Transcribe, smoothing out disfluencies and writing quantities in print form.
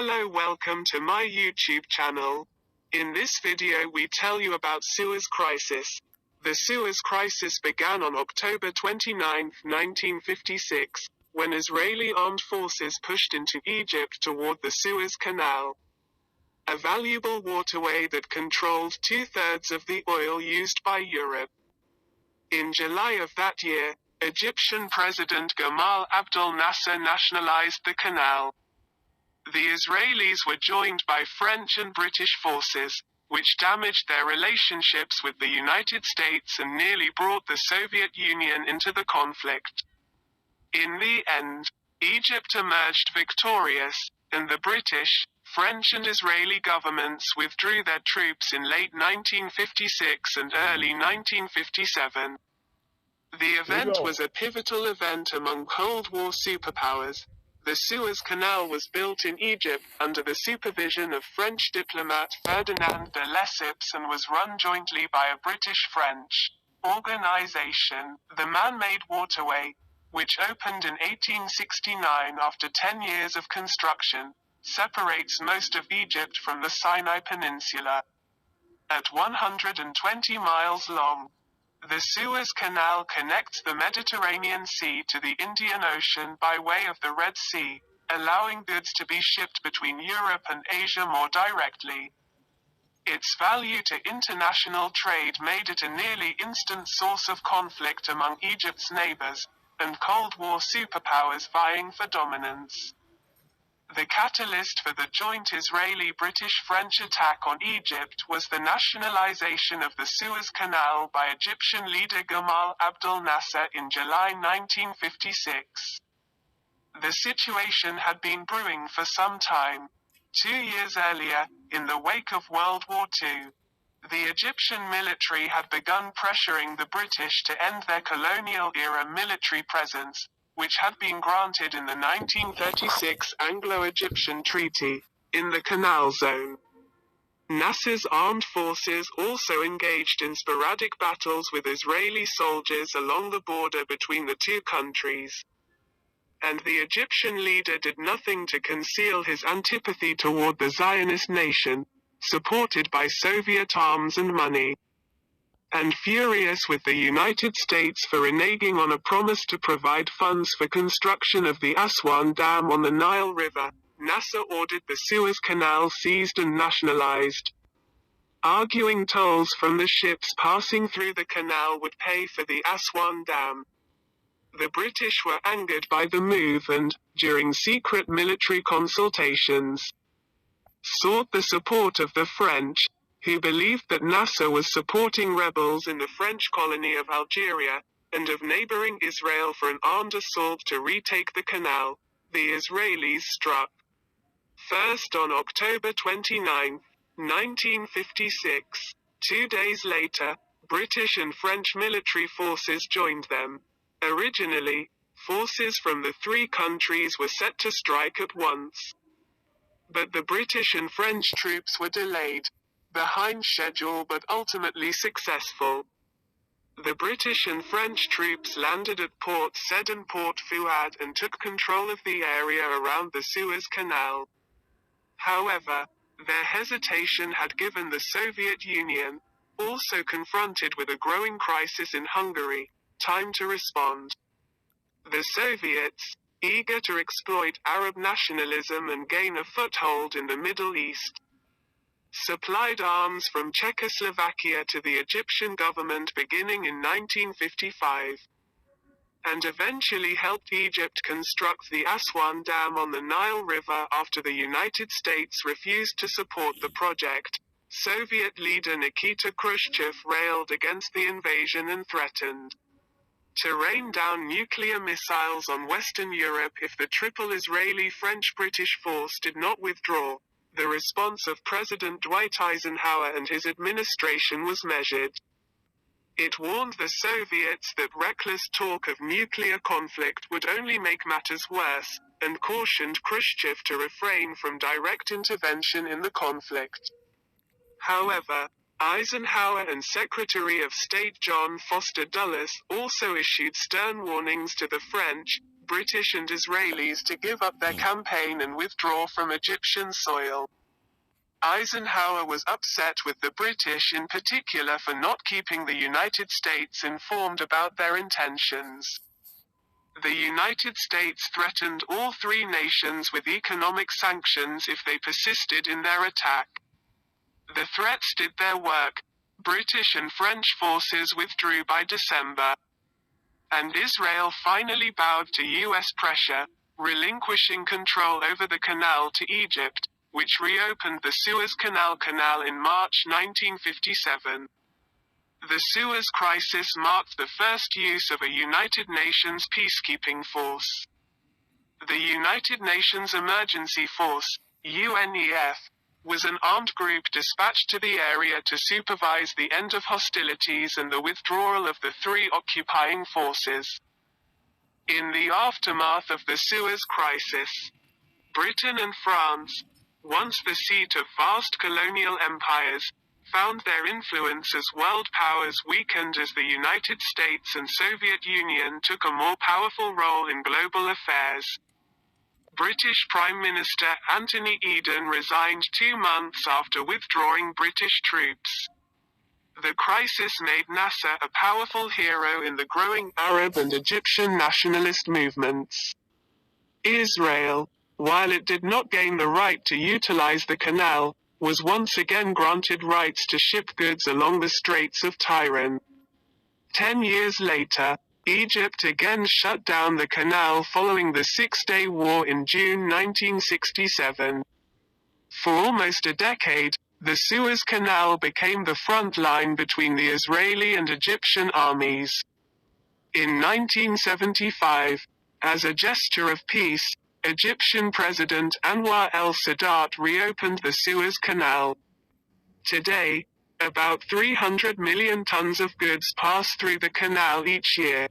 Hello, welcome to my YouTube channel. In this video we tell you about Suez Crisis. The Suez Crisis began on October 29, 1956, when Israeli armed forces pushed into Egypt toward the Suez Canal, a valuable waterway that controlled two-thirds of the oil used by Europe. In July of that year, Egyptian President Gamal Abdel Nasser nationalized the canal. The Israelis were joined by French and British forces, which damaged their relationships with the United States and nearly brought the Soviet Union into the conflict. In the end, Egypt emerged victorious, and the British, French and Israeli governments withdrew their troops in late 1956 and early 1957. The event was a pivotal event among Cold War superpowers. The Suez Canal was built in Egypt under the supervision of French diplomat Ferdinand de Lesseps and was run jointly by a British-French organization. The man-made waterway, which opened in 1869 after 10 years of construction, separates most of Egypt from the Sinai Peninsula. At 120 miles long, the Suez Canal connects the Mediterranean Sea to the Indian Ocean by way of the Red Sea, allowing goods to be shipped between Europe and Asia more directly. Its value to international trade made it a nearly instant source of conflict among Egypt's neighbors, and Cold War superpowers vying for dominance. The catalyst for the joint Israeli-British-French attack on Egypt was the nationalization of the Suez Canal by Egyptian leader Gamal Abdel Nasser in July 1956. The situation had been brewing for some time. 2 years earlier, in the wake of World War II, the Egyptian military had begun pressuring the British to end their colonial-era military presence, which had been granted in the 1936 Anglo-Egyptian Treaty, in the Canal Zone. Nasser's armed forces also engaged in sporadic battles with Israeli soldiers along the border between the two countries. And the Egyptian leader did nothing to conceal his antipathy toward the Zionist nation, supported by Soviet arms and money. And furious with the United States for reneging on a promise to provide funds for construction of the Aswan Dam on the Nile River, Nasser ordered the Suez Canal seized and nationalized, arguing tolls from the ships passing through the canal would pay for the Aswan Dam. The British were angered by the move and, during secret military consultations, sought the support of the French, who believed that Nasser was supporting rebels in the French colony of Algeria, and of neighboring Israel for an armed assault to retake the canal. The Israelis struck first on October 29, 1956. 2 days later, British and French military forces joined them. Originally, forces from the three countries were set to strike at once. But the British and French troops were delayed, behind schedule but ultimately successful. The British and French troops landed at Port Said and Port Fouad and took control of the area around the Suez Canal. However, their hesitation had given the Soviet Union, also confronted with a growing crisis in Hungary, time to respond. The Soviets, eager to exploit Arab nationalism and gain a foothold in the Middle East, supplied arms from Czechoslovakia to the Egyptian government beginning in 1955, and eventually helped Egypt construct the Aswan Dam on the Nile River after the United States refused to support the project. Soviet leader Nikita Khrushchev railed against the invasion and threatened to rain down nuclear missiles on Western Europe if the triple Israeli-French-British force did not withdraw. The response of President Dwight Eisenhower and his administration was measured. It warned the Soviets that reckless talk of nuclear conflict would only make matters worse, and cautioned Khrushchev to refrain from direct intervention in the conflict. However, Eisenhower and Secretary of State John Foster Dulles also issued stern warnings to the French, British and Israelis to give up their campaign and withdraw from Egyptian soil. Eisenhower was upset with the British in particular for not keeping the United States informed about their intentions. The United States threatened all three nations with economic sanctions if they persisted in their attack. The threats did their work. British and French forces withdrew by December. And Israel finally bowed to U.S. pressure, relinquishing control over the canal to Egypt, which reopened the Suez Canal in March 1957. The Suez Crisis marked the first use of a United Nations peacekeeping force. The United Nations Emergency Force, UNEF, was an armed group dispatched to the area to supervise the end of hostilities and the withdrawal of the three occupying forces. In the aftermath of the Suez Crisis, Britain and France, once the seat of vast colonial empires, found their influence as world powers weakened as the United States and Soviet Union took a more powerful role in global affairs. British Prime Minister Anthony Eden resigned 2 months after withdrawing British troops. The crisis made Nasser a powerful hero in the growing Arab and Egyptian nationalist movements. Israel, while it did not gain the right to utilize the canal, was once again granted rights to ship goods along the Straits of Tiran. 10 years later, Egypt again shut down the canal following the Six-Day War in June 1967. For almost a decade, the Suez Canal became the front line between the Israeli and Egyptian armies. In 1975, as a gesture of peace, Egyptian President Anwar el-Sadat reopened the Suez Canal. Today, about 300 million tons of goods pass through the canal each year.